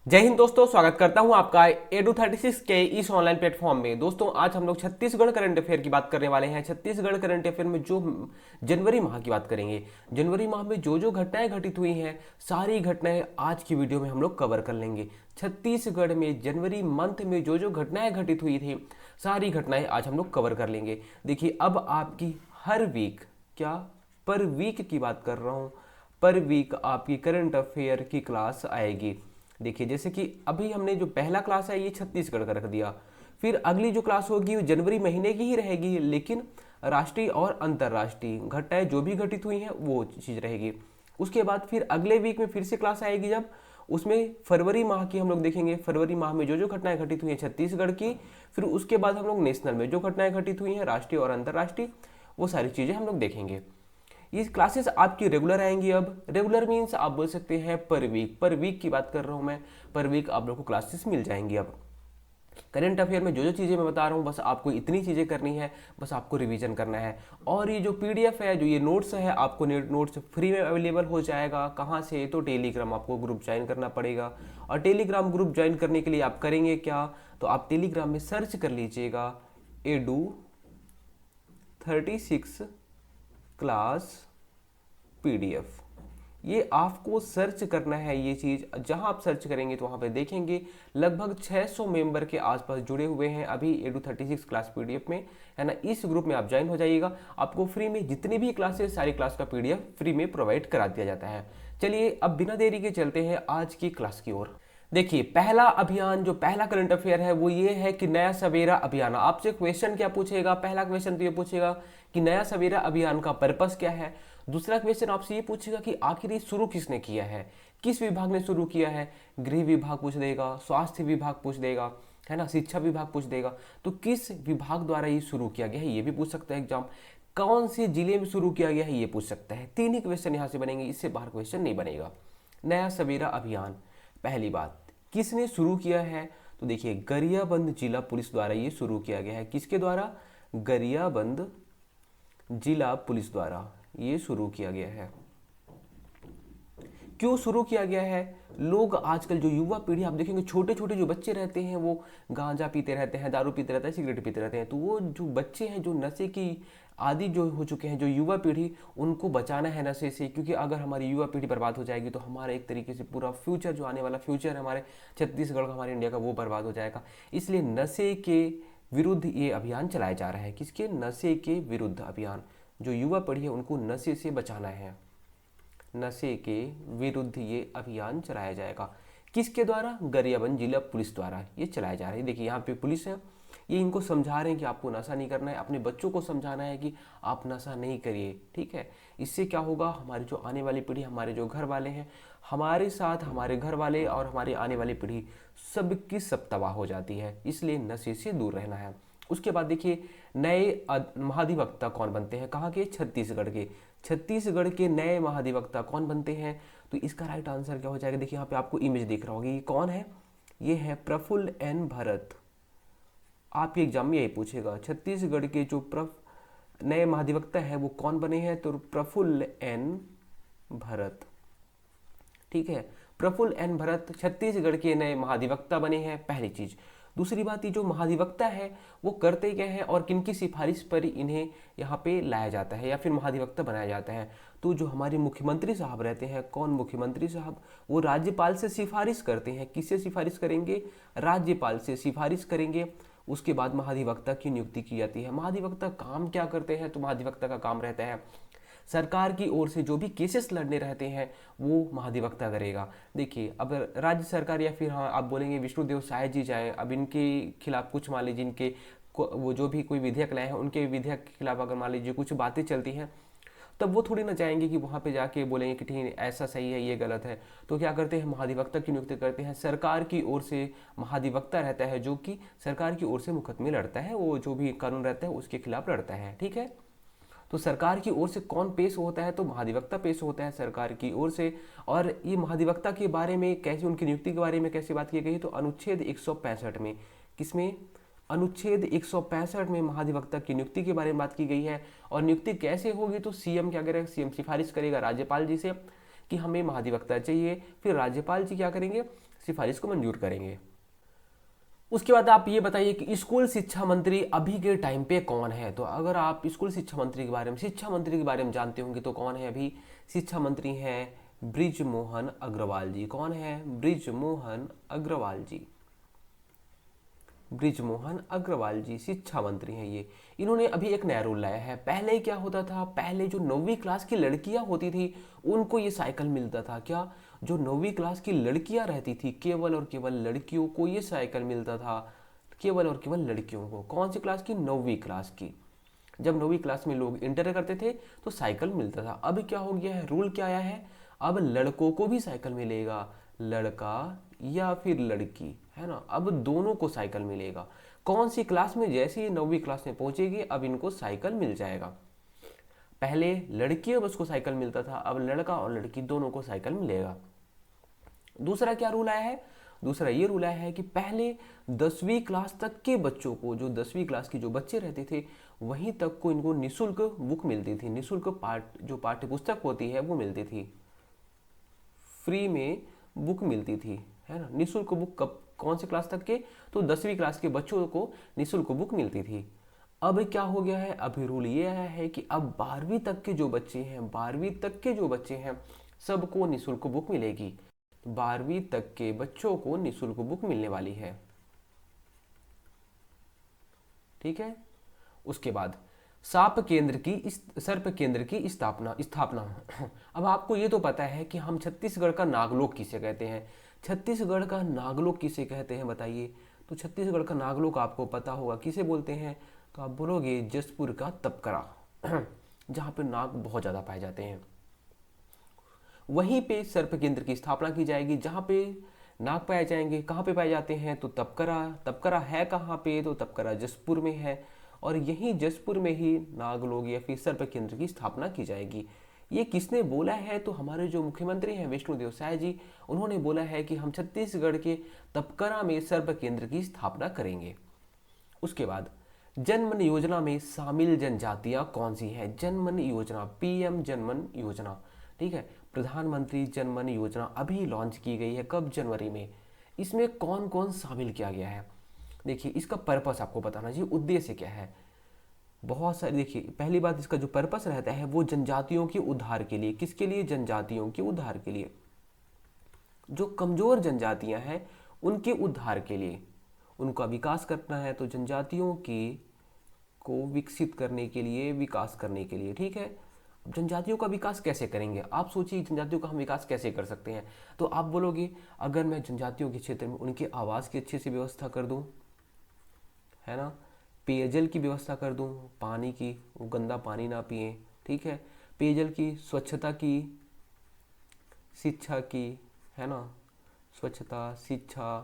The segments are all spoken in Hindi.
जय हिंद दोस्तों, स्वागत करता हूं आपका एडू36 के इस ऑनलाइन प्लेटफॉर्म में। दोस्तों आज हम लोग छत्तीसगढ़ करंट अफेयर की बात करने वाले हैं। छत्तीसगढ़ करंट अफेयर में जो जनवरी माह की बात करेंगे। जनवरी माह में जो जो घटनाएं घटित हुई हैं, सारी घटनाएं आज की वीडियो में हम लोग कवर कर लेंगे। छत्तीसगढ़ में जनवरी मंथ में जो जो घटनाएं घटित हुई थी, सारी घटनाएं आज हम लोग कवर कर लेंगे। देखिए, अब आपकी हर वीक, क्या पर वीक की बात कर रहा हूँ, पर वीक आपकी करंट अफेयर की क्लास आएगी। देखिए, जैसे कि अभी हमने जो पहला क्लास है ये छत्तीसगढ़ का रख दिया, फिर अगली जो क्लास होगी वो जनवरी महीने की ही रहेगी, लेकिन राष्ट्रीय और अंतर्राष्ट्रीय घटनाएं जो भी घटित हुई हैं वो चीज़ रहेगी। उसके बाद फिर अगले वीक में फिर से क्लास आएगी, जब उसमें फरवरी माह की हम लोग देखेंगे। फरवरी माह में जो जो घटनाएं घटित हुई हैं छत्तीसगढ़ की, फिर उसके बाद हम लोग नेशनल में जो घटनाएं घटित हुई हैं राष्ट्रीय और अंतर्राष्ट्रीय, वो सारी चीज़ें हम लोग देखेंगे। ये क्लासेस आपकी रेगुलर आएंगी। अब रेगुलर मीन्स आप बोल सकते हैं पर वीक की बात कर रहा हूँ मैं। पर वीक आप लोग को क्लासेस मिल जाएंगी। अब करंट अफेयर में जो जो चीज़ें मैं बता रहा हूँ, बस आपको इतनी चीज़ें करनी है, बस आपको रिवीजन करना है। और ये जो पीडीएफ है, जो ये नोट्स है, आपको नोट्स फ्री में अवेलेबल हो जाएगा। कहाँ से? तो टेलीग्राम आपको ग्रुप ज्वाइन करना पड़ेगा। और टेलीग्राम ग्रुप ज्वाइन करने के लिए आप करेंगे क्या, तो आप टेलीग्राम में सर्च कर लीजिएगा एडू36 क्लास पीडीएफ। ये आपको सर्च करना है। ये चीज़ जहां आप सर्च करेंगे तो वहां पे देखेंगे लगभग 600 मेंबर के आसपास जुड़े हुए हैं अभी एडू36 क्लास पीडीएफ में, है ना। इस ग्रुप में आप ज्वाइन हो जाइएगा। आपको फ्री में जितनी भी क्लासेस, सारी क्लास का पीडीएफ फ्री में प्रोवाइड करा दिया जाता है। चलिए अब बिना देरी के चलते हैं आज की क्लास की ओर। देखिए, पहला अभियान, जो पहला करंट अफेयर है वो ये है कि नया सवेरा अभियान। आपसे क्वेश्चन क्या पूछेगा? पहला क्वेश्चन तो ये पूछेगा कि नया सवेरा अभियान का पर्पस क्या है। दूसरा क्वेश्चन आपसे ये पूछेगा कि आखिर ये शुरू किसने किया है, किस विभाग ने शुरू किया है। गृह विभाग पूछ देगा, स्वास्थ्य विभाग पूछ देगा, है ना, शिक्षा विभाग पूछ देगा। तो किस विभाग द्वारा ये शुरू किया गया है ये भी पूछ सकता है एग्जाम। कौन से जिले में शुरू किया गया है ये पूछ सकता है। तीन ही क्वेश्चन यहाँ से बनेंगे, इससे बाहर क्वेश्चन नहीं बनेगा। नया सवेरा अभियान, पहली बात, किसने शुरू किया है? तो देखिए, गरियाबंद जिला पुलिस द्वारा ये शुरू किया गया है। किसके द्वारा? गरियाबंद जिला पुलिस द्वारा ये शुरू किया गया है। क्यों शुरू किया गया है? लोग आजकल, जो युवा पीढ़ी आप देखेंगे, छोटे छोटे जो बच्चे रहते हैं वो गांजा पीते रहते हैं, दारू पीते रहते हैं, सिगरेट पीते रहते हैं। तो वो जो बच्चे हैं जो नशे की आदि जो हो चुके हैं, जो युवा पीढ़ी, उनको बचाना है नशे से। क्योंकि अगर हमारी युवा पीढ़ी बर्बाद हो जाएगी तो हमारा एक तरीके से पूरा फ्यूचर, जो आने वाला फ्यूचर है हमारे छत्तीसगढ़ का, हमारे इंडिया का, वो बर्बाद हो जाएगा। इसलिए नशे के विरुद्ध ये अभियान चलाया जा रहा है। किसके? नशे के विरुद्ध अभियान। जो युवा पीढ़ी है उनको नशे से बचाना है। नशे के विरुद्ध ये अभियान चलाया जाएगा। किसके द्वारा? गरियाबंद जिला पुलिस द्वारा ये चलाया जा रहा है। देखिए, यहाँ पे पुलिस है, ये इनको समझा रहे हैं कि आपको नशा नहीं करना है। अपने बच्चों को समझाना है कि आप नशा नहीं करिए, ठीक है। इससे क्या होगा, हमारी जो आने वाली पीढ़ी, हमारे जो घर वाले हैं, हमारे साथ हमारे घर वाले और हमारी आने वाली पीढ़ी सबकी सब तबाह हो जाती है। इसलिए नशे से दूर रहना है। उसके बाद देखिए, नए महाधिवक्ता कौन बनते हैं? कहाँ के? छत्तीसगढ़ के। छत्तीसगढ़ के नए महाधिवक्ता कौन बनते हैं? तो इसका राइट आंसर क्या हो जाएगा? देखिए, यहाँ पे आपको इमेज दिख रहा होगा, ये कौन है? ये है प्रफुल्ल एन भरत। आपके एग्जाम में यही पूछेगा, छत्तीसगढ़ के जो नए महाधिवक्ता है वो कौन बने हैं? तो प्रफुल्ल एन भरत, ठीक है। प्रफुल्ल एन भरत छत्तीसगढ़ के नए महाधिवक्ता बने हैं, पहली चीज। दूसरी बात, ये जो महाधिवक्ता है वो करते क्या है और किन की सिफारिश पर इन्हें यहाँ पे लाया जाता है या फिर महाधिवक्ता बनाया जाता है? तो जो हमारे मुख्यमंत्री साहब रहते हैं, कौन? मुख्यमंत्री साहब, वो राज्यपाल से सिफारिश करते हैं। किससे सिफारिश करेंगे? राज्यपाल से सिफारिश करेंगे। उसके बाद महाधिवक्ता की नियुक्ति की जाती है। महाधिवक्ता काम क्या करते हैं? तो महाधिवक्ता का काम रहता है सरकार की ओर से जो भी केसेस लड़ने रहते हैं वो महाधिवक्ता करेगा। देखिए, अब राज्य सरकार या फिर, हाँ, आप बोलेंगे विष्णुदेव साय जी जाए, अब इनके खिलाफ कुछ मान लीजिए, इनके वो जो भी कोई विधेयक लाए हैं उनके विधेयक के खिलाफ अगर मान लीजिए कुछ बातें चलती हैं, तब वो थोड़ी ना चाहेंगे कि वहाँ पे जाके बोलेंगे कि ठीक है, ऐसा सही है, ये गलत है। तो क्या करते हैं? महाधिवक्ता की नियुक्ति करते हैं। सरकार की ओर से महाधिवक्ता रहता है जो कि सरकार की ओर से मुकदमे लड़ता है, वो जो भी कानून रहता है उसके खिलाफ लड़ता है, ठीक है। तो सरकार की ओर से कौन पेश होता है? तो महाधिवक्ता पेश होता है सरकार की ओर से। और ये महाधिवक्ता के बारे में कैसे, उनकी नियुक्ति के बारे में कैसे बात की गई? तो अनुच्छेद 165 में। किसमें? अनुच्छेद 165 में महाधिवक्ता की नियुक्ति के बारे में बात की गई है। और नियुक्ति कैसे होगी? तो सीएम क्या करेगा? सीएम सिफारिश करेगा राज्यपाल जी से कि हमें महाधिवक्ता चाहिए, फिर राज्यपाल जी क्या करेंगे, सिफारिश को मंजूर करेंगे। उसके बाद आप ये बताइए कि स्कूल शिक्षा मंत्री अभी के टाइम पे कौन है। तो अगर आप स्कूल शिक्षा मंत्री के बारे में, शिक्षा मंत्री के बारे में जानते होंगे तो कौन है अभी, शिक्षा मंत्री हैं बृजमोहन अग्रवाल जी। कौन है, बृजमोहन अग्रवाल जी। बृजमोहन अग्रवाल जी शिक्षा मंत्री हैं ये। इन्होंने अभी एक नया रूल लाया है। पहले क्या होता था, पहले जो 9वीं क्लास की लड़कियां होती थी उनको ये साइकिल मिलता था। क्या, जो 9वीं क्लास की लड़कियां रहती थी, केवल और केवल लड़कियों को ये साइकिल मिलता था, केवल और केवल लड़कियों को। कौन सी क्लास की, 9वीं क्लास की। जब 9वीं क्लास में लोग इंटर करते थे तो साइकिल मिलता था। अब क्या हो गया है, रूल क्या आया है, अब लड़कों को भी साइकिल मिलेगा, लड़का या फिर लड़की, है ना, अब दोनों को साइकिल मिलेगा। कौन सी क्लास में, जैसे ही 9वीं क्लास में पहुंचेगी अब इनको साइकिल मिल जाएगा। पहले लड़की और उसको साइकिल मिलता था, अब लड़का और लड़की दोनों को साइकिल मिलेगा। दूसरा क्या रूल आया है, दूसरा ये रूल आया है कि पहले 10वीं क्लास तक के बच्चों को, जो 10वीं क्लास के जो बच्चे रहते थे वहीं तक को इनको निःशुल्क बुक मिलती थी, निःशुल्क जो पाठ्य पुस्तक होती है वो मिलती थी, फ्री में बुक मिलती थी, है ना। निःशुल्क बुक कब, कौन सी क्लास तक के, तो 10वीं क्लास के बच्चों को निःशुल्क बुक मिलती थी। अब क्या हो गया है, अभी रूल ये आया है कि अब 12वीं तक के जो बच्चे हैं, 12वीं तक के जो बच्चे हैं सबको निःशुल्क बुक मिलेगी। 12वीं तक के बच्चों को निःशुल्क बुक मिलने वाली है, ठीक है। उसके बाद सर्प केंद्र की स्थापना। अब आपको ये तो पता है कि हम छत्तीसगढ़ का नागलोक किसे कहते हैं, छत्तीसगढ़ का नागलोक किसे कहते हैं बताइए। तो छत्तीसगढ़ का नागलोक आपको पता होगा किसे बोलते हैं, तो आप बोलोगे जसपुर का तपकरा, जहाँ पे नाग बहुत ज़्यादा पाए जाते हैं। वहीं पे सर्प केंद्र की स्थापना की जाएगी जहाँ पे नाग पाए जाएंगे। कहाँ पे पाए जाते हैं, तो तपकरा। तपकरा है कहाँ पे, तो तपकरा जसपुर में है, और यहीं जसपुर में ही नागलोक या फिर सर्प केंद्र की स्थापना की जाएगी। ये किसने बोला है, तो हमारे जो मुख्यमंत्री हैं विष्णुदेव साय जी, उन्होंने बोला है कि हम छत्तीसगढ़ के तपकरा में सर्प केंद्र की स्थापना करेंगे। उसके बाद जनमन योजना में शामिल जनजातियां कौन सी हैं, जनमन योजना, पीएम जनमन योजना, ठीक है, प्रधानमंत्री जनमन योजना अभी लॉन्च की गई है, कब, जनवरी में। इसमें कौन कौन शामिल किया गया है, देखिए इसका पर्पस आपको बताना चाहिए, उद्देश्य क्या है। बहुत सारी, देखिए पहली बात, इसका जो पर्पस रहता है वो जनजातियों के उद्धार के लिए। किसके लिए, जनजातियों के उद्धार के लिए, जो कमजोर जनजातियां हैं उनके उद्धार के लिए, उनका विकास करना है। तो जनजातियों की को विकसित करने के लिए, विकास करने के लिए, ठीक है। अब जनजातियों का विकास कैसे करेंगे, आप सोचिए जनजातियों का हम विकास कैसे कर सकते हैं। तो आप बोलोगे अगर मैं जनजातियों के क्षेत्र में उनके आवास की अच्छे से व्यवस्था कर दूं, है ना, पेयजल की व्यवस्था कर दूं, पानी की, वो गंदा पानी ना पिए, ठीक है, पेयजल की, स्वच्छता की, शिक्षा की, है ना, स्वच्छता, शिक्षा,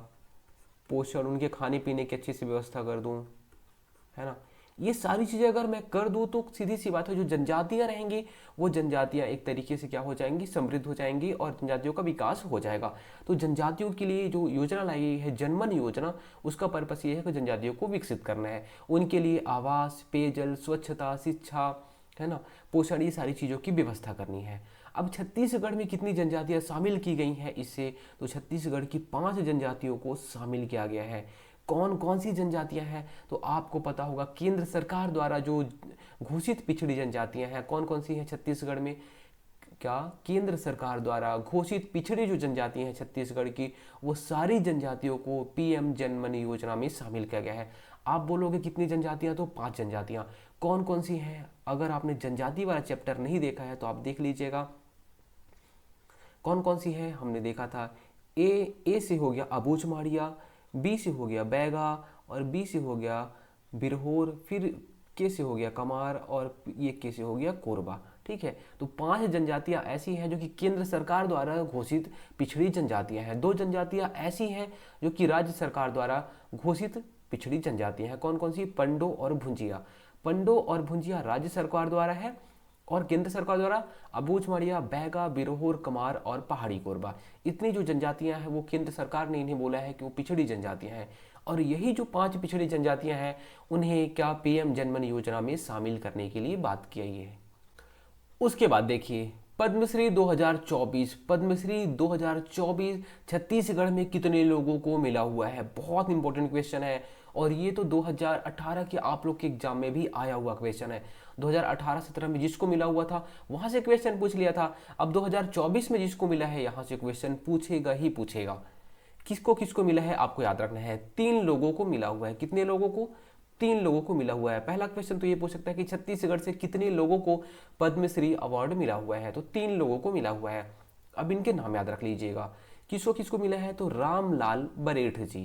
पोषण, उनके खाने पीने की अच्छी से व्यवस्था कर दूं, है ना। ये सारी चीज़ें अगर मैं कर दूं तो सीधी सी बात है, जो जनजातियां रहेंगी वो जनजातियां एक तरीके से क्या हो जाएंगी, समृद्ध हो जाएंगी और जनजातियों का विकास हो जाएगा। तो जनजातियों के लिए जो योजना लाई गई है जनमन योजना, उसका पर्पस ये है कि जनजातियों को विकसित करना है, उनके लिए आवास, पेयजल, स्वच्छता, शिक्षा, है ना, पोषण, ये सारी चीज़ों की व्यवस्था करनी है। अब छत्तीसगढ़ में कितनी जनजातियां शामिल की गई हैं इससे, तो छत्तीसगढ़ की 5 जनजातियों को शामिल किया गया है। कौन कौन सी जनजातियां हैं, तो आपको पता होगा केंद्र सरकार द्वारा जो घोषित पिछड़ी जनजातियां हैं, कौन कौन सी हैं छत्तीसगढ़ में, क्या, केंद्र सरकार द्वारा घोषित पिछड़ी जो जनजातियां हैं छत्तीसगढ़ की, वो सारी जनजातियों को पीएम जनमन योजना में शामिल किया गया है। आप बोलोगे कितनी जनजातियां, तो 5 जनजातियां। कौन कौन सी हैं, अगर आपने जनजाति वाला चैप्टर नहीं देखा है तो आप देख लीजिएगा कौन कौन सी है। हमने देखा था ए से हो गया अबूझमाड़िया, बी से हो गया बैगा, और बी से हो गया बिरहोर, फिर के से हो गया कमार, और ये के से हो गया कोरबा, ठीक है। तो 5 जनजातियां ऐसी हैं जो कि केंद्र सरकार द्वारा घोषित पिछड़ी जनजातियां हैं। 2 जनजातियां ऐसी हैं जो कि राज्य सरकार द्वारा घोषित पिछड़ी जनजातियां हैं। कौन कौन सी, पंडो और भुंजिया। पंडो और भुंजिया राज्य सरकार द्वारा है, और केंद्र सरकार द्वारा अबूझमाड़िया, बैगा, बिरहोर, कमार और पहाड़ी कोरबा। इतनी जो जनजातियां हैं वो केंद्र सरकार ने इन्हें बोला है कि वो पिछड़ी जनजातियां हैं, और यही जो 5 पिछड़ी जनजातियां हैं उन्हें क्या पीएम जनमन योजना में शामिल करने के लिए बात की गई है। उसके बाद देखिए पद्मश्री 2024, पद्मश्री 2024 छत्तीसगढ़ में कितने लोगों को मिला हुआ है? बहुत इंपॉर्टेंट क्वेश्चन है और ये तो 2018 के आप लोग के एग्जाम में भी आया हुआ क्वेश्चन है। 2018-17 में जिसको मिला हुआ था वहां से क्वेश्चन पूछ लिया था। अब 2024 में जिसको मिला है यहाँ से क्वेश्चन पूछेगा ही पूछेगा। किसको किसको मिला है आपको याद रखना है। 3 लोगों को मिला हुआ है। कितने लोगों को? 3 लोगों को मिला हुआ है। पहला क्वेश्चन तो ये पूछ सकता है कि छत्तीसगढ़ से कितने लोगों को पद्मश्री अवार्ड मिला हुआ है, तो 3 लोगों को मिला हुआ है। अब इनके नाम याद रख लीजिएगा। किसको किसको मिला है? तो रामलाल बरेठ जी,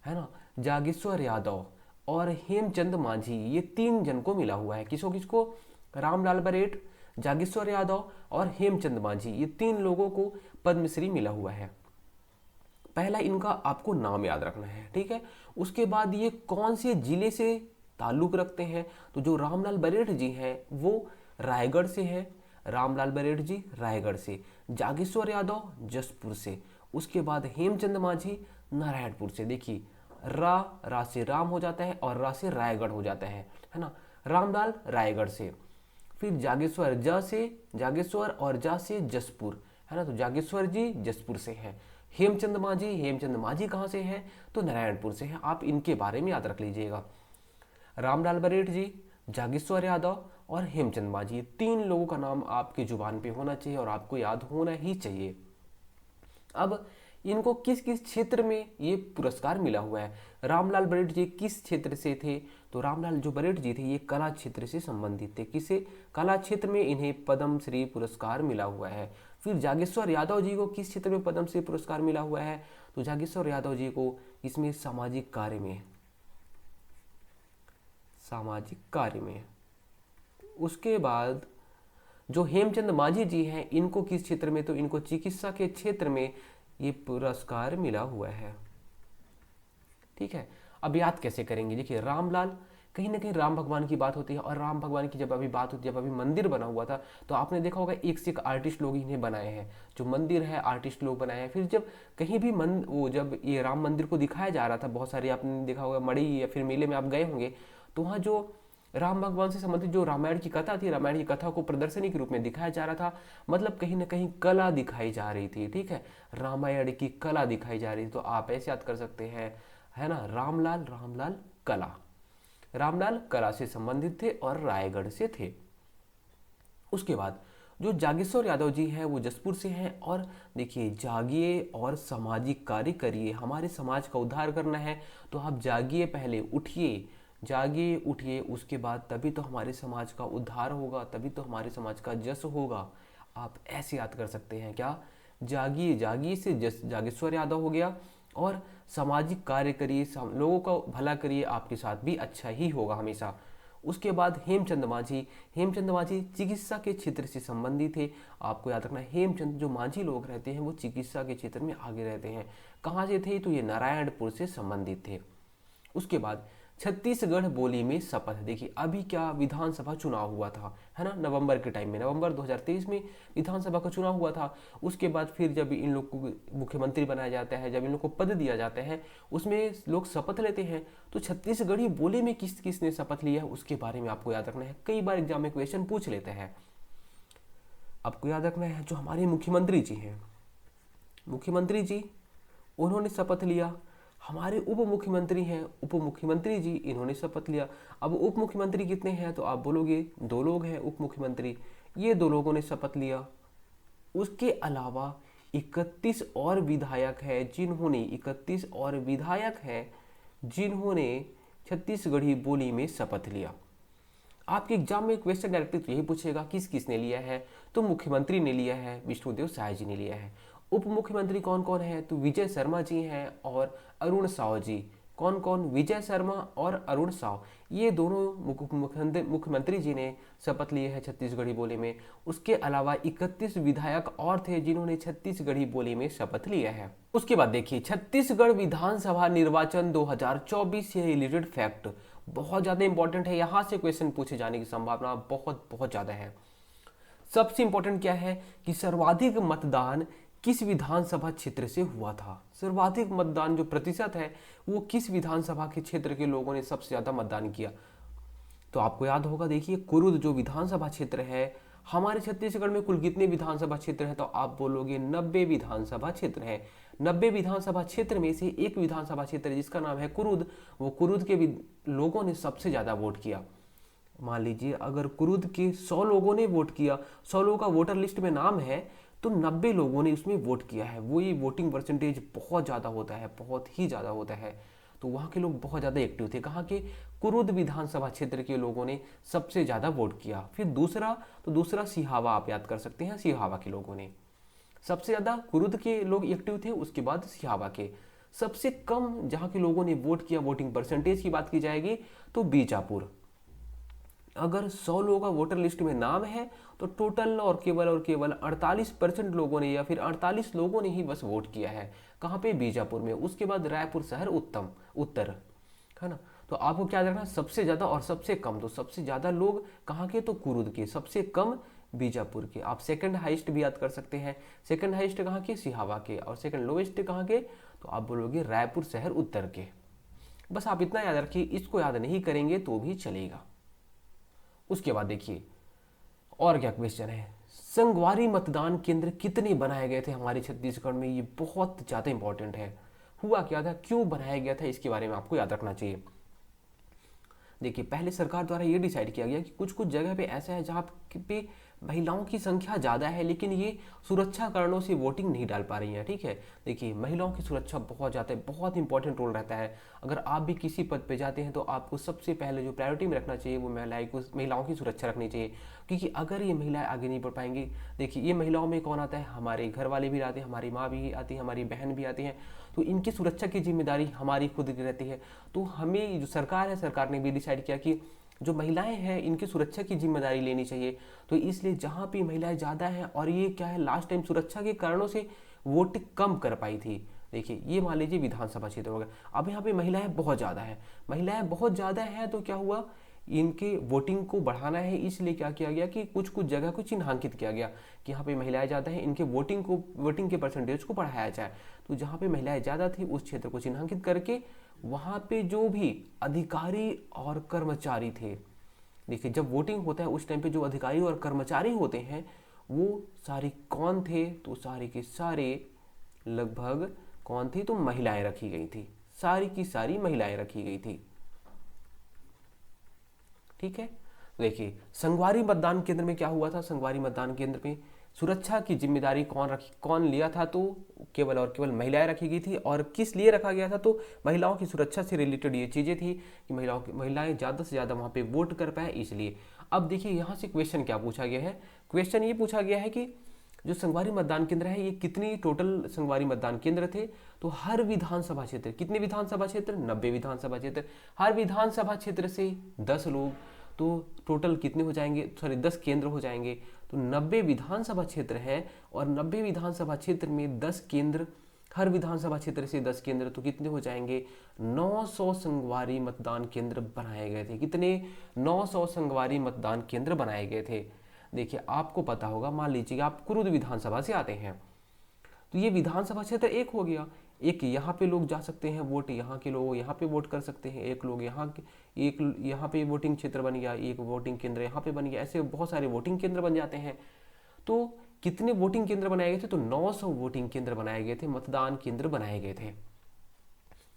है ना, जागेश्वर यादव और हेमचंद मांझी, ये 3 जन को मिला हुआ है। किसको किसको? रामलाल बरेठ, जागेश्वर यादव और हेमचंद मांझी, ये 3 लोगों को पद्मश्री मिला हुआ है। पहला इनका आपको नाम याद रखना है, ठीक है। उसके बाद ये कौन से जिले से ताल्लुक रखते हैं? तो जो रामलाल बरेठ जी हैं वो रायगढ़ से हैं। रामलाल बरेठ जी रायगढ़ से, जागेश्वर यादव जसपुर से, उसके बाद हेमचंद मांझी नारायणपुर से। देखिए रा से राम हो जाता है और रा से रायगढ़ हो जाता है ना। रामलाल रायगढ़ से, फिर जागेश्वर जागेश्वर और जा से जसपुर, है ना, तो जागेश्वर जी जसपुर से हैं। हेमचंद मांझी कहाँ से हैं? तो नारायणपुर से हैं। आप इनके बारे में याद रख लीजिएगा। रामलाल बरेठ जी, जागेश्वर यादव और हेमचंद मांझी, 3 लोगों का नाम आपकी जुबान पे होना चाहिए और आपको याद होना ही चाहिए। अब इनको किस किस क्षेत्र में ये पुरस्कार मिला हुआ है? रामलाल बरेठ जी किस क्षेत्र से थे? तो रामलाल जो बरेठ जी थे ये कला क्षेत्र से संबंधित थे। किसे? कला क्षेत्र में इन्हें पद्मश्री पुरस्कार मिला हुआ है। फिर जागेश्वर यादव जी को किस क्षेत्र में पद्मश्री पुरस्कार मिला हुआ है? तो जागेश्वर यादव जी को इसमें सामाजिक कार्य में। उसके बाद जो हेमचंद मांझी जी हैं इनको किस क्षेत्र में? तो इनको चिकित्सा के क्षेत्र में ये पुरस्कार मिला हुआ है, ठीक है। अब याद कैसे करेंगे? देखिए रामलाल, कहीं ना कहीं राम भगवान की बात होती है और राम भगवान की जब अभी बात होती है, जब अभी मंदिर बना हुआ था तो आपने देखा होगा एक से एक आर्टिस्ट लोग इन्हें बनाए हैं। जो मंदिर है आर्टिस्ट लोग बनाए हैं। फिर जब कहीं भी जब ये राम मंदिर को दिखाया जा रहा था, बहुत सारे आपने देखा होगा मड़ी या फिर मेले में आप गए होंगे, तो वहाँ जो राम भगवान से संबंधित जो रामायण की कथा थी, रामायण की कथा को प्रदर्शनी के रूप में दिखाया जा रहा था। मतलब कहीं ना कहीं कला दिखाई जा रही थी, ठीक है, रामायण की कला दिखाई जा रही थी। तो आप ऐसे याद कर सकते हैं, है ना, रामलाल कला। रामलाल कला से संबंधित थे और रायगढ़ से थे। उसके बाद जो जागेश्वर यादव जी हैं वो जसपुर से हैं। और देखिए जागिए और सामाजिक कार्य करिए, हमारे समाज का उद्धार करना है तो आप जागिए, पहले उठिए, जागिए उठिए, उसके बाद तभी तो हमारे समाज का उद्धार होगा, तभी तो हमारे समाज का जस होगा। आप ऐसे याद कर सकते हैं क्या? जागिए से जागेश्वर यादव हो गया और सामाजिक कार्य करिए, लोगों का भला करिए, आपके साथ भी अच्छा ही होगा हमेशा। उसके बाद हेमचंद मांझी चिकित्सा के क्षेत्र से संबंधित थे। आपको याद रखना हेमचंद जो मांझी लोग रहते हैं वो चिकित्सा के क्षेत्र में आगे रहते हैं। कहाँ से थे? तो ये नारायणपुर से संबंधित थे। उसके बाद छत्तीसगढ़ बोली में शपथ। देखिए अभी क्या विधानसभा चुनाव हुआ था, है ना, नवंबर के टाइम में, नवंबर 2023 में विधानसभा का चुनाव हुआ था। उसके बाद फिर जब इन लोग को मुख्यमंत्री बनाया जाता है, जब इन लोग को पद दिया जाता है, उसमें लोग शपथ लेते हैं। तो छत्तीसगढ़ी बोली में किस किस ने शपथ लिया है उसके बारे में आपको याद रखना है। कई बार एग्जाम में क्वेश्चन पूछ लेते हैं। आपको याद रखना है जो हमारे मुख्यमंत्री जी हैं, मुख्यमंत्री जी उन्होंने शपथ लिया। हमारे उप मुख्यमंत्री हैं, उप मुख्यमंत्री जी इन्होंने शपथ लिया। अब उप मुख्यमंत्री कितने हैं? तो आप बोलोगे 2 लोग हैं उप मुख्यमंत्री, ये 2 लोगों ने शपथ लिया। उसके अलावा 31 और विधायक हैं जिन्होंने छत्तीसगढ़ी बोली में शपथ लिया। आपके एग्जाम में क्वेश्चन डायरेक्टली तो यही पूछेगा किस किस ने लिया है? तो मुख्यमंत्री ने लिया है, विष्णुदेव साय जी ने लिया है। उप मुख्यमंत्री कौन कौन है? तो विजय शर्मा जी हैं और अरुण साव जी। कौन कौन? विजय शर्मा और अरुण साव, ये दोनों मुख्यमंत्री जी ने शपथ लिए हैं छत्तीसगढ़ी बोली में। उसके अलावा 31 विधायक और थे जिन्होंने छत्तीसगढ़ी बोली में शपथ लिया है। उसके बाद देखिए छत्तीसगढ़ विधानसभा निर्वाचन 2024 से रिलेटेड फैक्ट बहुत ज्यादा इंपॉर्टेंट है। यहां से क्वेश्चन पूछे जाने की संभावना बहुत बहुत ज्यादा है। सबसे इंपॉर्टेंट क्या है कि सर्वाधिक मतदान किस विधानसभा क्षेत्र से हुआ था? सर्वाधिक मतदान जो प्रतिशत है वो किस विधानसभा के क्षेत्र के लोगों ने सबसे ज्यादा मतदान किया? तो आपको याद होगा, देखिए कुरुद जो विधानसभा क्षेत्र है हमारे छत्तीसगढ़ में कुल कितने विधानसभा क्षेत्र हैं, तो आप बोलोगे 90 विधानसभा क्षेत्र हैं। 90 विधानसभा क्षेत्र में से एक विधानसभा क्षेत्र है जिसका नाम है कुरुद, वो कुरुद के लोगों ने सबसे ज़्यादा वोट किया। मान लीजिए अगर कुरुद के 100 लोगों ने वोट किया, 100 लोगों का वोटर लिस्ट में नाम है, तो 90 लोगों ने उसमें वोट किया है। वही वोटिंग परसेंटेज बहुत ज़्यादा होता है, बहुत ही ज़्यादा होता है। तो वहाँ के लोग बहुत ज़्यादा एक्टिव थे। कहाँ के? कुरुद विधानसभा क्षेत्र के लोगों ने सबसे ज़्यादा वोट किया। फिर दूसरा सिहावा आप याद कर सकते हैं, सिहावा के लोगों ने सबसे ज़्यादा, कुरुद के लोग एक्टिव थे, उसके बाद सिहावा के। सबसे कम जहाँ के लोगों ने वोट किया, वोटिंग परसेंटेज की बात की जाएगी तो बीजापुर। अगर 100 लोगों का वोटर लिस्ट में नाम है तो टोटल और केवल 48% लोगों ने या फिर 48 लोगों ने ही बस वोट किया है। कहाँ पे? बीजापुर में। उसके बाद रायपुर शहर उत्तर, है ना। तो आपको क्या रखना, सबसे ज़्यादा और सबसे कम। तो सबसे ज़्यादा लोग कहाँ के? तो कुरुद के। सबसे कम बीजापुर के। आप सेकंड हाईएस्ट भी याद कर सकते हैं। सेकंड हाईएस्ट कहाँ के? सिहावा के। और सेकंड लोवेस्ट कहाँ के? तो आप बोलोगे रायपुर शहर उत्तर के। बस आप इतना याद रखिए, इसको याद नहीं करेंगे तो भी चलेगा। उसके बाद देखिए और क्या क्वेश्चन है, संगवारी मतदान केंद्र कितने बनाए गए थे हमारे छत्तीसगढ़ में? ये बहुत ज़्यादा इंपॉर्टेंट है। हुआ क्या था, क्यों बनाया गया था, इसके बारे में आपको याद रखना चाहिए। देखिए पहले सरकार द्वारा ये डिसाइड किया गया कि कुछ कुछ जगह पे ऐसा है जहाँ पे महिलाओं की संख्या ज़्यादा है लेकिन ये सुरक्षा कारणों से वोटिंग नहीं डाल पा रही हैं। ठीक है, देखिए महिलाओं की सुरक्षा बहुत ज़्यादा है, बहुत इंपॉर्टेंट रोल रहता है। अगर आप भी किसी पद पे जाते हैं तो आपको सबसे पहले जो प्रायोरिटी में रखना चाहिए वो महिलाओं की सुरक्षा रखनी चाहिए। क्योंकि अगर ये महिलाएं आगे नहीं बढ़ पाएंगी, देखिए ये महिलाओं में कौन आता है? हमारे घर वाले भी आते हैं, हमारी माँ भी आती है, हमारी बहन भी आती हैं। तो इनकी सुरक्षा की जिम्मेदारी हमारी खुद की रहती है। तो हमें जो सरकार है, सरकार ने भी डिसाइड किया कि जो महिलाएं हैं इनकी सुरक्षा की जिम्मेदारी लेनी चाहिए। तो इसलिए जहाँ पे महिलाएं ज़्यादा हैं और ये क्या है, लास्ट टाइम सुरक्षा के कारणों से वोट कम कर पाई थी। देखिए ये मान लीजिए विधानसभा क्षेत्र हो गया। अब यहाँ पे महिलाएं बहुत ज़्यादा है, महिलाएं बहुत ज़्यादा है, तो क्या हुआ, इनके वोटिंग को बढ़ाना है, इसलिए क्या किया गया कि कुछ कुछ जगह को चिन्हांकित किया गया कि यहाँ पे महिलाएं ज़्यादा हैं, इनके वोटिंग के परसेंटेज को बढ़ाया जाए। तो जहाँ पे महिलाएं ज़्यादा थी उस क्षेत्र को चिन्हांकित करके वहाँ पे जो भी अधिकारी और कर्मचारी थे, देखिए जब वोटिंग होता है उस टाइम पे जो अधिकारी और कर्मचारी होते हैं वो सारे कौन थे? तो सारे के सारे लगभग कौन थी? तो महिलाएं रखी गई थी, सारी की सारी महिलाएं रखी गई थी। ठीक है, देखिए संगवारी मतदान केंद्र में क्या हुआ था, संगवारी मतदान केंद्र में सुरक्षा की जिम्मेदारी कौन लिया था? तो केवल और केवल महिलाएं रखी गई थी। और किस लिए रखा गया था? तो महिलाओं की सुरक्षा से रिलेटेड ये चीज़ें थी कि महिलाएं ज़्यादा से ज़्यादा वहाँ पे वोट कर पाए, इसलिए। अब देखिए यहाँ से क्वेश्चन क्या पूछा गया है, क्वेश्चन ये पूछा गया है कि जो संगवारी मतदान केंद्र है ये कितनी टोटल संगवारी मतदान केंद्र थे? तो हर विधानसभा क्षेत्र, कितने विधानसभा क्षेत्र? 90 विधानसभा क्षेत्र। हर विधानसभा क्षेत्र से 10 लोग, तो टोटल कितने हो जाएंगे? 10 केंद्र हो जाएंगे। तो 90 विधानसभा क्षेत्र है और 90 विधानसभा क्षेत्र में 10 केंद्र, हर विधानसभा क्षेत्र से 10 केंद्र, तो कितने हो जाएंगे? 900 संगवारी मतदान केंद्र बनाए गए थे। कितने? 900 संगवारी मतदान केंद्र बनाए गए थे। देखिए आपको पता होगा, मान लीजिए आप कुरुद विधानसभा से आते हैं तो ये विधानसभा क्षेत्र एक हो गया, एक यहाँ पे लोग जा सकते हैं वोट, यहाँ के लोग यहाँ पे वोट कर सकते हैं, एक लोग एक यहाँ पे वोटिंग क्षेत्र बन गया, एक वोटिंग केंद्र यहाँ पे बन गया, ऐसे बहुत सारे वोटिंग केंद्र बन जाते हैं। तो कितने वोटिंग केंद्र बनाए गए थे? तो 900 वोटिंग केंद्र बनाए गए थे, मतदान केंद्र बनाए गए थे।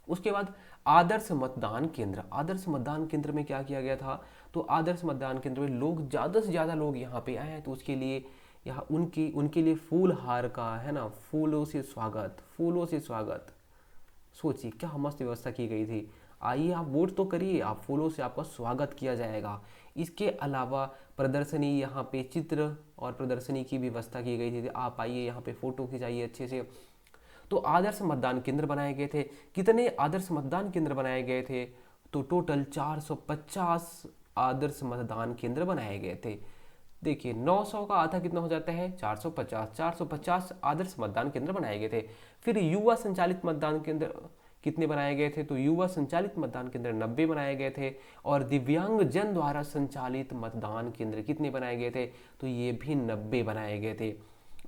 उसके बाद आदर्श मतदान केंद्र, आदर्श मतदान केंद्र में क्या किया गया था? तो आदर्श मतदान केंद्र में लोग ज़्यादा से ज़्यादा लोग यहाँ पे आए हैं, तो उसके लिए यहाँ उनके लिए फूल हार का, है ना, फूलों से स्वागत, फूलों से स्वागत। सोचिए क्या मस्त व्यवस्था की गई थी। आइए आप वोट तो करिए, आप फूलों से आपका स्वागत किया जाएगा। इसके अलावा प्रदर्शनी, यहाँ पे चित्र और प्रदर्शनी की व्यवस्था की गई थी। आप आइए यहाँ पे फ़ोटो खिंचाइए अच्छे से। तो आदर्श मतदान केंद्र बनाए गए थे। कितने आदर्श मतदान केंद्र बनाए गए थे? तो टोटल 450 आदर्श मतदान केंद्र बनाए गए थे। देखिए 900 का आधा कितना हो जाता है? 450 आदर्श मतदान केंद्र बनाए गए थे। फिर युवा संचालित मतदान केंद्र कितने बनाए गए थे? तो युवा संचालित मतदान केंद्र 90 बनाए गए थे। और दिव्यांग जन द्वारा संचालित मतदान केंद्र कितने बनाए गए थे? तो ये भी 90 बनाए गए थे।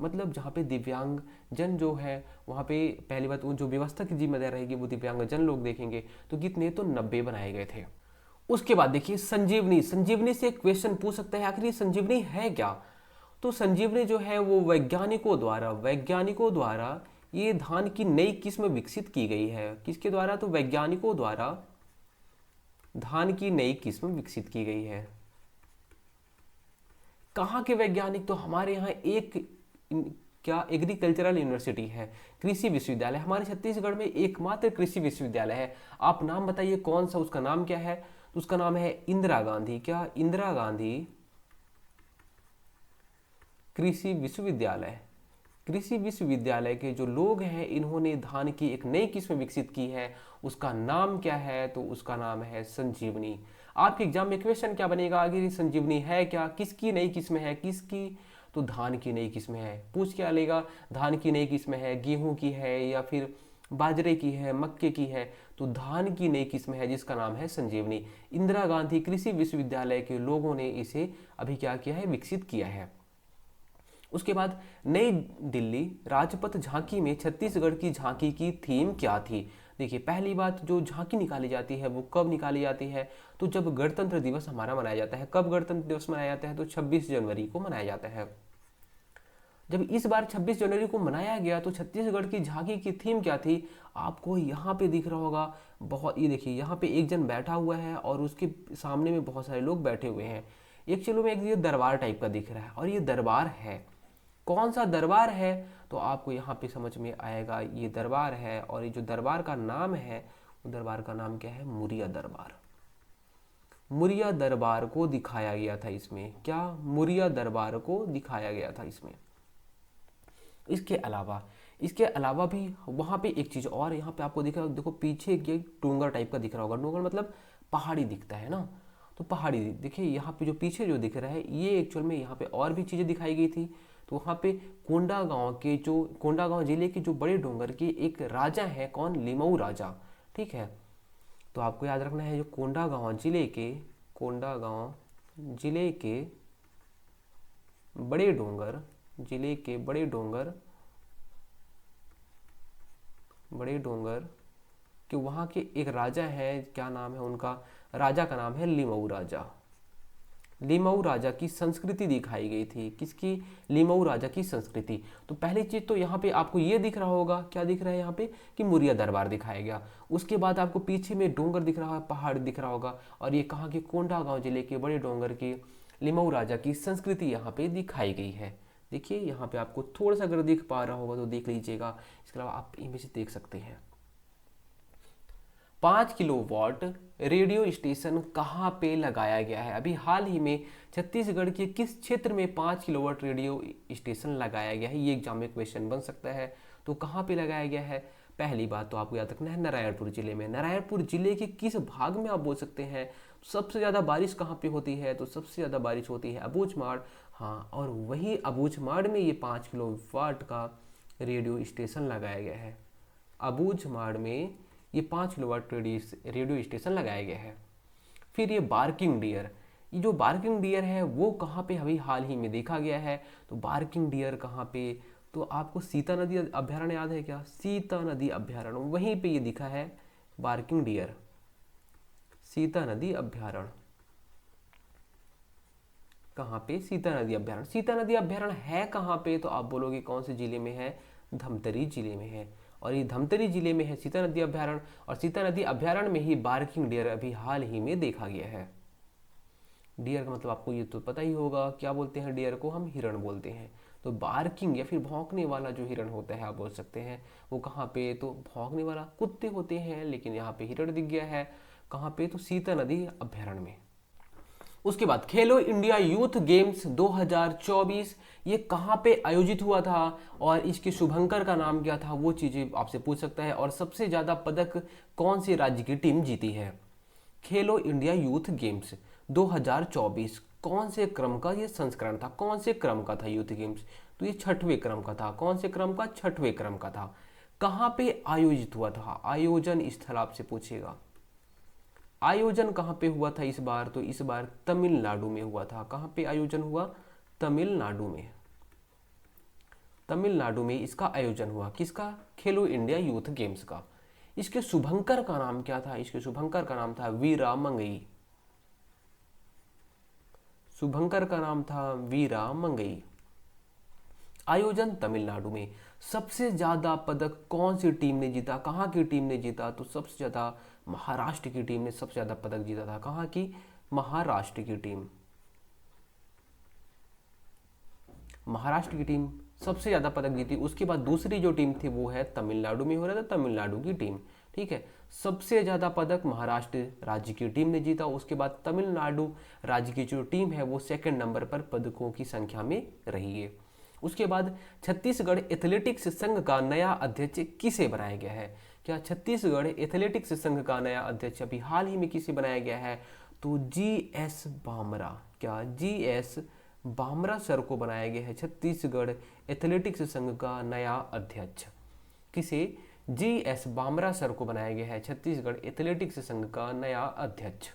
मतलब जहाँ पे दिव्यांग जन जो है वहाँ पे पहली बात जो व्यवस्था की जिम्मेदारी रहेगी वो दिव्यांग जन लोग देखेंगे। तो कितने? तो 90 बनाए गए थे। उसके बाद देखिए संजीवनी, संजीवनी से क्वेश्चन पूछ सकता है आखिर ये संजीवनी है क्या? तो संजीवनी जो है वो वैज्ञानिकों द्वारा ये धान की नई किस्म विकसित की गई है। किसके द्वारा? तो वैज्ञानिकों द्वारा धान की नई किस्म विकसित की गई है। कहाँ के वैज्ञानिक? तो हमारे यहाँ क्या एग्रीकल्चरल यूनिवर्सिटी है, कृषि विश्वविद्यालय हमारे छत्तीसगढ़ में एकमात्र कृषि विश्वविद्यालय है। आप नाम बताइए कौन सा, उसका नाम क्या है? तो उसका नाम है इंदिरा गांधी, क्या? इंदिरा गांधी कृषि विश्वविद्यालय। कृषि विश्वविद्यालय के जो लोग हैं इन्होंने धान की एक नई किस्म विकसित की है, उसका नाम क्या है? तो उसका नाम है संजीवनी। आपके एग्जाम में क्वेश्चन क्या बनेगा? आगे ये संजीवनी है क्या, किसकी नई किस्म है, किसकी? तो धान की नई किस्म है। पूछ क्या लेगा? धान की नई किस्म है, गेहूं की है या फिर बाजरे की है, मक्के की है? तो धान की नई किस्म है जिसका नाम है संजीवनी। इंदिरा गांधी कृषि विश्वविद्यालय के लोगों ने इसे अभी क्या किया है? विकसित किया है। उसके बाद नई दिल्ली राजपथ झांकी में छत्तीसगढ़ की झांकी की थीम क्या थी? देखिए पहली बात, जो झांकी निकाली जाती है वो कब निकाली जाती है? तो जब गणतंत्र दिवस हमारा मनाया जाता है। कब गणतंत्र दिवस मनाया जाता है? तो 26 जनवरी को मनाया जाता है। जब इस बार 26 जनवरी को मनाया गया तो छत्तीसगढ़ की झांकी की थीम क्या थी? आपको यहाँ पे दिख रहा होगा, बहुत, ये देखिए यहाँ पे एक जन बैठा हुआ है और उसके सामने में बहुत सारे लोग बैठे हुए हैं। एक चलो में एक ये दरबार टाइप का दिख रहा है और ये दरबार है। कौन सा दरबार है? तो आपको यहाँ पे समझ में आएगा, ये दरबार है और ये जो दरबार का नाम है वो दरबार का नाम क्या है? मुरिया दरबार। मुरिया दरबार को दिखाया गया था इसमें। क्या? मुरिया दरबार को दिखाया गया था इसमें। इसके अलावा भी वहाँ पे एक चीज़ और यहाँ पे आपको दिख रहा है, देखो पीछे ये डोंगर टाइप का दिख रहा होगा। डोंगर मतलब पहाड़ी दिखता है ना, तो पहाड़ी देखिए यहाँ पे जो पीछे जो दिख रहा है ये एक्चुअल में यहाँ पे और भी चीज़ें दिखाई गई थी। तो वहाँ पे कोंडागांव जिले के जो बड़े डोंगर के एक राजा है, कौन? लिमाऊ राजा। ठीक है, तो आपको याद रखना है जो कोंडागांव जिले के बड़े डोंगर कि वहाँ के एक राजा है, क्या नाम है उनका? राजा का नाम है लिमाऊ राजा। लिमाऊ राजा की संस्कृति दिखाई गई थी। किसकी? लिमाऊ राजा की संस्कृति। तो पहली चीज तो यहाँ पे आपको ये दिख रहा होगा, क्या दिख रहा है यहाँ पे? कि मुरिया दरबार दिखाया गया। उसके बाद आपको पीछे में डोंगर दिख रहा है, पहाड़ दिख रहा होगा, और ये कहाँ के? कोंडागांव जिले के बड़े डोंगर की लिमाऊ राजा की संस्कृति यहाँ पे दिखाई गई है। देखिए यहाँ पे आपको थोड़ा सा अगर दिख पा रहा होगा तो देख लीजिएगा, इसके अलावा आप इमेज देख सकते हैं। 5 किलोवाट रेडियो स्टेशन कहाँ पे लगाया गया है? अभी हाल ही में छत्तीसगढ़ के किस क्षेत्र में 5 किलोवाट रेडियो स्टेशन लगाया गया है? ये एग्जाम में क्वेश्चन बन सकता है। तो कहाँ पे लगाया गया है? पहली बात तो आपको याद रखना है नारायणपुर जिले में। नारायणपुर जिले के किस भाग में आप बोल सकते हैं? सबसे ज़्यादा बारिश कहाँ पे होती है? तो सबसे ज़्यादा बारिश होती है अबूझमाड़। हाँ, और वही अबूझमाड़ में ये 5 किलोवाट का रेडियो स्टेशन लगाया गया है। अबूझमाड़ में ये 5 किलोवाट रेडियो स्टेशन लगाया गया है। फिर ये बार्किंग डियर, ये जो बार्किंग डियर है वो कहाँ पे अभी हाल ही में देखा गया है? तो बार्किंग डियर कहाँ पे? तो आपको सीता नदी अभ्यारण्य याद है क्या? सीता नदी अभ्यारण्य, वहीं पे ये दिखा है बार्किंग डियर। सीता नदी अभ्यारण्य कहाँ पे? सीता नदी अभ्यारण्य। सीता नदी अभ्यारण्य है कहाँ पे? तो आप बोलोगे कौन से जिले में है? धमतरी जिले में है। और ये धमतरी जिले में है सीता नदी अभ्यारण्य, और सीता नदी अभ्यारण्य में ही बार्किंग डियर अभी हाल ही में देखा गया है। डियर का मतलब आपको ये तो पता ही होगा, क्या बोलते हैं डियर को? हम हिरण बोलते हैं। तो बार्किंग या फिर भौंकने वाला जो हिरण होता है आप बोल सकते हैं, वो कहाँ पे? तो भौंकने वाला कुत्ते होते हैं, लेकिन यहाँ पे हिरण दिख गया है। कहाँ पे? तो सीता नदी अभ्यारण्य में। उसके बाद खेलो इंडिया यूथ गेम्स 2024 ये कहाँ पे आयोजित हुआ था और इसके शुभंकर का नाम क्या था? वो चीज़ें आपसे पूछ सकता है। और सबसे ज़्यादा पदक कौन से राज्य की टीम जीती है? खेलो इंडिया यूथ गेम्स 2024 कौन से क्रम का ये संस्करण था? कौन से क्रम का था यूथ गेम्स? तो ये 6वें क्रम का था। कौन से क्रम का? 6वें क्रम का था। कहाँ पे आयोजित हुआ था? आयोजन स्थल आपसे पूछेगा। आयोजन कहाँ पे हुआ था इस बार? तो इस बार तमिलनाडु में हुआ था। कहाँ पे आयोजन हुआ? तमिलनाडु में। तमिलनाडु में इसका आयोजन हुआ। किसका? खेलो इंडिया यूथ गेम्स का। इसके शुभंकर का नाम क्या था? इसके शुभंकर का नाम था वीरा मंगई। शुभंकर का नाम था वीरा मंगई। आयोजन तमिलनाडु में। सबसे ज्यादा पदक कौन सी टीम ने जीता, कहाँ की टीम ने जीता, तो सबसे ज्यादा महाराष्ट्र की टीम ने सबसे ज्यादा पदक जीता था। कहाँ की? महाराष्ट्र की टीम। महाराष्ट्र की टीम सबसे ज्यादा पदक जीती। उसके बाद दूसरी जो टीम थी वो है तमिलनाडु में हो रहा था, तमिलनाडु की टीम। ठीक है, सबसे ज्यादा पदक महाराष्ट्र राज्य की टीम ने जीता। उसके बाद तमिलनाडु राज्य की जो टीम है वो सेकंड नंबर पर पदकों की संख्या में रही है। उसके बाद छत्तीसगढ़ एथलेटिक्स संघ का नया अध्यक्ष किसे बनाया गया है? क्या छत्तीसगढ़ एथलेटिक्स संघ का नया अध्यक्ष अभी हाल ही में किसे बनाया गया है? तो जी.एस. बामरा। क्या? जी.एस. बामरा सर को बनाया गया है छत्तीसगढ़ एथलेटिक्स संघ का नया अध्यक्ष। किसे? जी.एस. बामरा सर को बनाया गया है छत्तीसगढ़ एथलेटिक्स संघ का नया अध्यक्ष।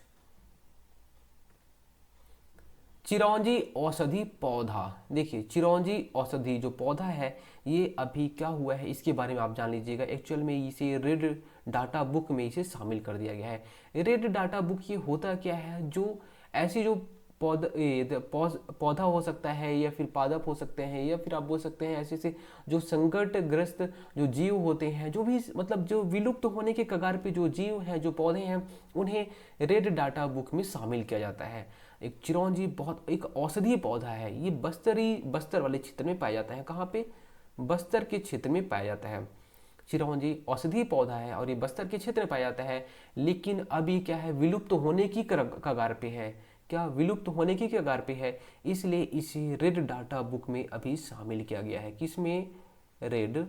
चिरौंजी औषधि पौधा। देखिए, चिरौंजी औषधि जो पौधा है ये अभी क्या हुआ है इसके बारे में आप जान लीजिएगा। एक्चुअल में इसे रेड डाटा बुक में इसे शामिल कर दिया गया है। रेड डाटा बुक ये होता क्या है? जो ऐसी जो पौधा हो सकता है या फिर पादप हो सकते हैं या फिर आप बोल सकते हैं ऐसे से जो संकटग्रस्त जो जीव होते हैं, जो भी मतलब जो विलुप्त होने के कगार पे जो जीव हैं, जो पौधे हैं, उन्हें रेड डाटा बुक में शामिल किया जाता है। एक चिरौंजी बहुत एक औषधीय पौधा है। ये बस्तर वाले क्षेत्र में पाया जाता है। कहाँ पे? बस्तर के क्षेत्र में पाया जाता है। चिरौंजी औषधीय पौधा है और ये बस्तर के क्षेत्र में पाया जाता है, लेकिन अभी क्या है, विलुप्त होने की कगार पे है। क्या? विलुप्त होने की कगार पे है, इसलिए इसे रेड डाटा बुक में अभी शामिल किया गया है। किसमें? रेड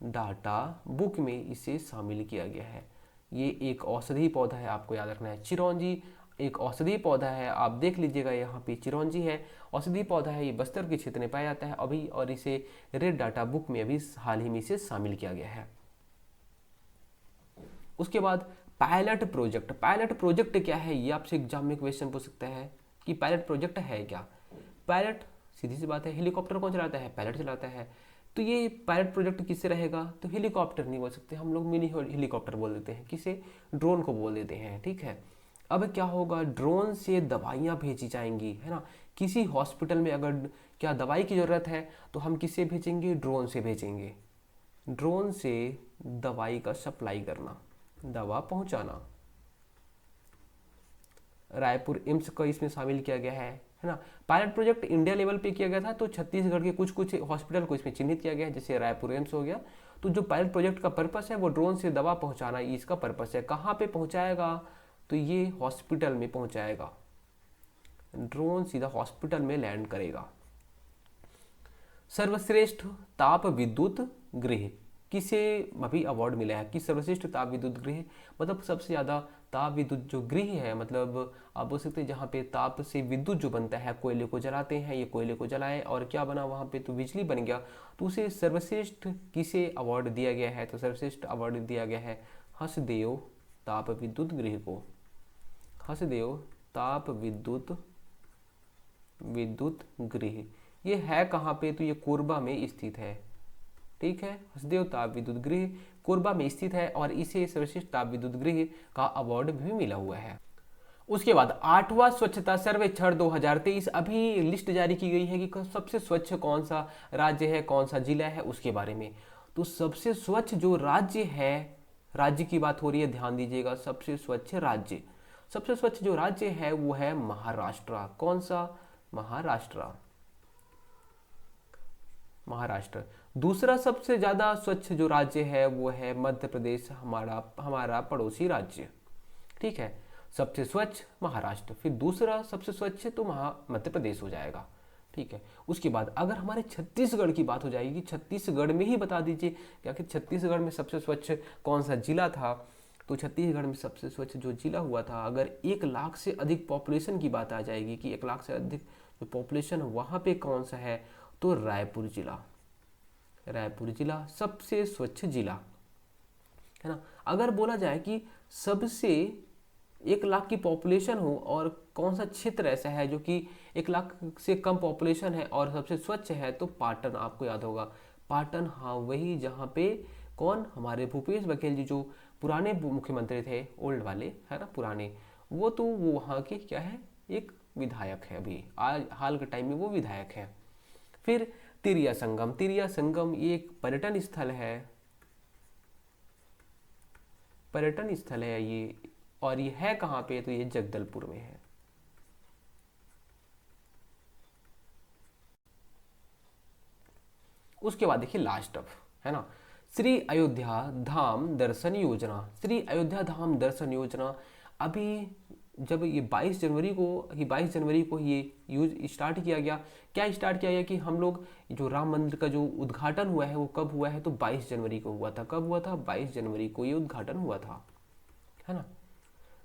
डाटा बुक में इसे शामिल किया गया है। ये एक औषधीय पौधा है, आपको याद रखना है। चिरौंजी एक औषधीय पौधा है, आप देख लीजिएगा यहाँ पे चिरौंजी है, औषधीय पौधा है, ये बस्तर के क्षेत्र में पाया जाता है अभी, और इसे रेड डाटा बुक में अभी हाल ही में इसे शामिल किया गया है। उसके बाद पायलट प्रोजेक्ट। पायलट प्रोजेक्ट क्या है ये आपसे एग्जाम में क्वेश्चन पूछ सकता है कि पायलट प्रोजेक्ट है क्या। पायलट सीधी सी बात है, हेलीकॉप्टर कौन चलाता है? पायलट चलाता है। तो ये पायलट प्रोजेक्ट किससे रहेगा? तो हेलीकॉप्टर नहीं बोल सकते हम लोग, मिनी हेलीकॉप्टर बोल देते हैं। किसे? ड्रोन को बोल देते हैं। ठीक है, अब क्या होगा, ड्रोन से दवाइयाँ भेजी जाएंगी, है ना। किसी हॉस्पिटल में अगर क्या दवाई की ज़रूरत है तो हम किससे भेजेंगे? ड्रोन से भेजेंगे। ड्रोन से दवाई का सप्लाई करना, दवा पहुंचाना। रायपुर एम्स को इसमें शामिल किया गया है ना। पायलट प्रोजेक्ट इंडिया लेवल पे किया गया था, तो छत्तीसगढ़ के कुछ कुछ हॉस्पिटल को इसमें चिन्हित किया गया है, जैसे रायपुर एम्स हो गया। तो जो पायलट प्रोजेक्ट का पर्पस है वो ड्रोन से दवा पहुंचाना, इसका पर्पस है। कहाँ पे पहुंचाएगा? तो ये हॉस्पिटल में पहुंचाएगा। ड्रोन सीधा हॉस्पिटल में लैंड करेगा। सर्वश्रेष्ठ ताप विद्युत गृह किसे अभी अवार्ड मिला है? कि सर्वश्रेष्ठ ताप विद्युत गृह मतलब सबसे ज़्यादा ताप विद्युत जो गृह है, मतलब आप बोल सकते हैं जहाँ पे ताप से विद्युत जो बनता है, कोयले को जलाते हैं, ये कोयले को जलाए और क्या बना वहाँ पे? तो बिजली बन गया। तो उसे सर्वश्रेष्ठ किसे अवार्ड दिया गया है? तो सर्वश्रेष्ठ अवार्ड दिया गया है हसदेव ताप विद्युत गृह को। हसदेव ताप विद्युत गृह ये है कहाँ पे? तो ये कोरबा में स्थित है। ठीक है, हसदेव ताप विद्युत गृह कोरबा में स्थित है और इसे सर्वश्रेष्ठ ताप विद्युत गृह का अवार्ड भी मिला हुआ है। उसके बाद 8वां स्वच्छता सर्वेक्षण 2023 अभी लिस्ट जारी की गई है कि सबसे स्वच्छ कौन सा राज्य है, कौन सा जिला है, उसके बारे में। तो सबसे स्वच्छ जो राज्य है, राज्य की बात हो रही है, ध्यान दीजिएगा, सबसे स्वच्छ राज्य, सबसे स्वच्छ जो राज्य है वो है महाराष्ट्र। कौन सा? महाराष्ट्र। दूसरा सबसे ज्यादा स्वच्छ जो राज्य है वो है मध्य प्रदेश, हमारा पड़ोसी राज्य। ठीक है, सबसे स्वच्छ महाराष्ट्र, फिर दूसरा सबसे स्वच्छ तो मध्य प्रदेश हो जाएगा। ठीक है, उसके बाद अगर हमारे छत्तीसगढ़ की बात हो जाएगी, छत्तीसगढ़ में ही बता दीजिए क्या कि छत्तीसगढ़ में सबसे स्वच्छ कौन सा जिला था। तो छत्तीसगढ़ में सबसे स्वच्छ जो जिला हुआ था, अगर 1 लाख से अधिक पॉपुलेशन की बात आ जाएगी कि 1 लाख से अधिक जो पॉपुलेशन वहाँ पे कौन सा है, तो रायपुर जिला। रायपुर जिला सबसे स्वच्छ जिला है ना। अगर बोला जाए कि सबसे 1 लाख की पॉपुलेशन हो और कौन सा क्षेत्र ऐसा है जो कि 1 लाख से कम पॉपुलेशन है और सबसे स्वच्छ है, तो पाटन, आपको याद होगा पाटन। हाँ, वही जहाँ पे कौन, हमारे भूपेश बघेल जी जो पुराने मुख्यमंत्री थे, ओल्ड वाले है ना, पुराने, वो तो वो वहाँ के क्या है, एक विधायक है, अभी आज हाल के टाइम में वो विधायक है। फिर तिरिया संगम। तिरिया संगम ये एक पर्यटन स्थल है, पर्यटन स्थल है ये, और ये है कहाँ पे, तो ये जगदलपुर में है। उसके बाद देखिए लास्ट अब, है ना, श्री अयोध्या धाम दर्शन योजना। श्री अयोध्या धाम दर्शन योजना अभी जब ये 22 जनवरी को, 22 जनवरी को ये यूज स्टार्ट किया गया। क्या स्टार्ट किया गया कि हम लोग जो राम मंदिर का जो उद्घाटन हुआ है वो कब हुआ है, तो 22 जनवरी को हुआ था। कब हुआ था, 22 जनवरी को ये उद्घाटन हुआ था, है ना।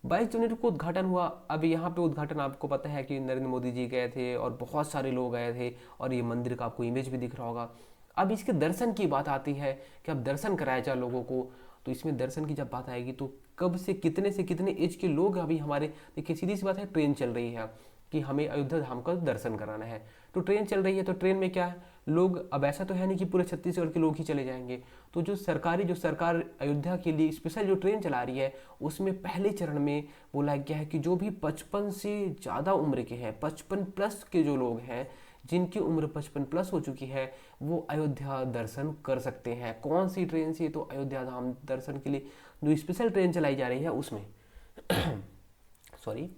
22 जनवरी को उद्घाटन हुआ। अब यहाँ पे उद्घाटन आपको पता है कि नरेंद्र मोदी जी गए थे और बहुत सारे लोग गए थे, और ये मंदिर का आपको इमेज भी दिख रहा होगा। अब इसके दर्शन की बात आती है कि अब दर्शन कराया जाए लोगों को, तो इसमें दर्शन की जब बात आएगी तो कब से कितने एज के लोग अभी हमारे, देखिए सीधी सी बात है, ट्रेन चल रही है कि हमें अयोध्या धाम का दर्शन कराना है, तो ट्रेन चल रही है, तो ट्रेन में क्या है, लोग, अब ऐसा तो है नहीं कि पूरे छत्तीसगढ़ के लोग ही चले जाएंगे, तो जो सरकार अयोध्या के लिए स्पेशल जो ट्रेन चला रही है उसमें पहले चरण में बोला गया है कि जो भी 55 से ज़्यादा उम्र के हैं, 55 प्लस के जो लोग हैं, जिनकी उम्र 55 प्लस हो चुकी है, वो अयोध्या दर्शन कर सकते हैं। कौन सी ट्रेन से, तो अयोध्या धाम दर्शन के लिए जो स्पेशल ट्रेन चलाई जा रही है उसमें सॉरी।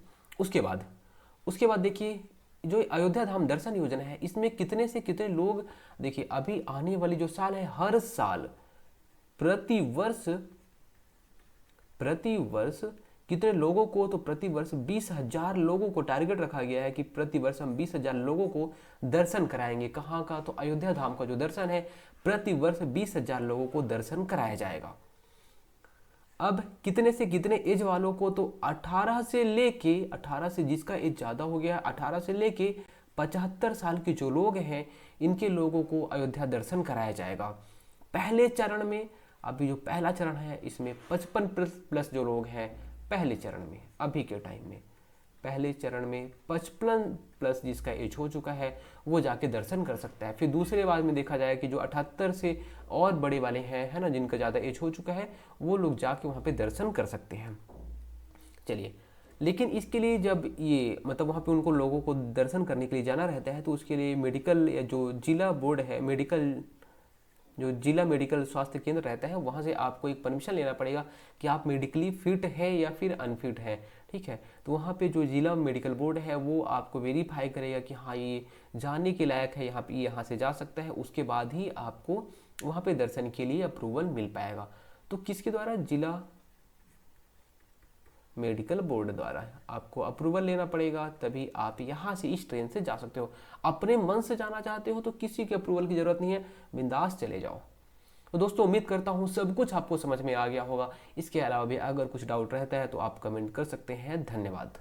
उसके बाद देखिए जो अयोध्या धाम दर्शन योजना है, इसमें कितने से कितने लोग, देखिए अभी आने वाली जो साल है, हर साल प्रतिवर्ष कितने लोगों को, तो प्रतिवर्ष 20,000 लोगों को टारगेट रखा गया है कि प्रतिवर्ष हम 20,000 लोगों को दर्शन कराएंगे। कहाँ का, तो अयोध्या धाम का जो दर्शन है प्रतिवर्ष 20,000 लोगों को दर्शन कराया जाएगा। अब कितने से कितने एज वालों को, तो 18 से जिसका एज ज़्यादा हो गया, 18 से लेके 75 साल के जो लोग हैं, इनके लोगों को अयोध्या दर्शन कराया जाएगा। पहले चरण में, अभी जो पहला चरण है इसमें 55 प्लस जो लोग हैं, पहले चरण में अभी के टाइम में पहले चरण में 55 प्लस जिसका एज हो चुका है वो जाके दर्शन कर सकता है। फिर दूसरे बार में देखा जाए कि जो 78 से और बड़े वाले हैं, है ना, जिनका ज़्यादा एज हो चुका है, वो लोग जाके वहाँ पे दर्शन कर सकते हैं। चलिए, लेकिन इसके लिए जब ये मतलब वहाँ पे उनको लोगों को दर्शन करने के लिए जाना रहता है, तो उसके लिए मेडिकल या जो जिला बोर्ड है, जो जिला मेडिकल स्वास्थ्य केंद्र रहता है, वहाँ से आपको एक परमिशन लेना पड़ेगा कि आप मेडिकली फिट है या फिर अनफिट है, ठीक है। तो वहाँ पे जो जिला मेडिकल बोर्ड है वो आपको वेरीफाई करेगा कि हाँ ये जाने के लायक है, यहाँ से जा सकता है, उसके बाद ही आपको वहाँ पे दर्शन के लिए अप्रूवल मिल पाएगा। तो किसके द्वारा, जिला मेडिकल बोर्ड द्वारा आपको अप्रूवल लेना पड़ेगा, तभी आप यहाँ से इस ट्रेन से जा सकते हो। अपने मन से जाना चाहते हो तो किसी के अप्रूवल की जरूरत नहीं है, बिंदास चले जाओ। तो दोस्तों उम्मीद करता हूँ सब कुछ आपको समझ में आ गया होगा। इसके अलावा भी अगर कुछ डाउट रहता है तो आप कमेंट कर सकते हैं। धन्यवाद।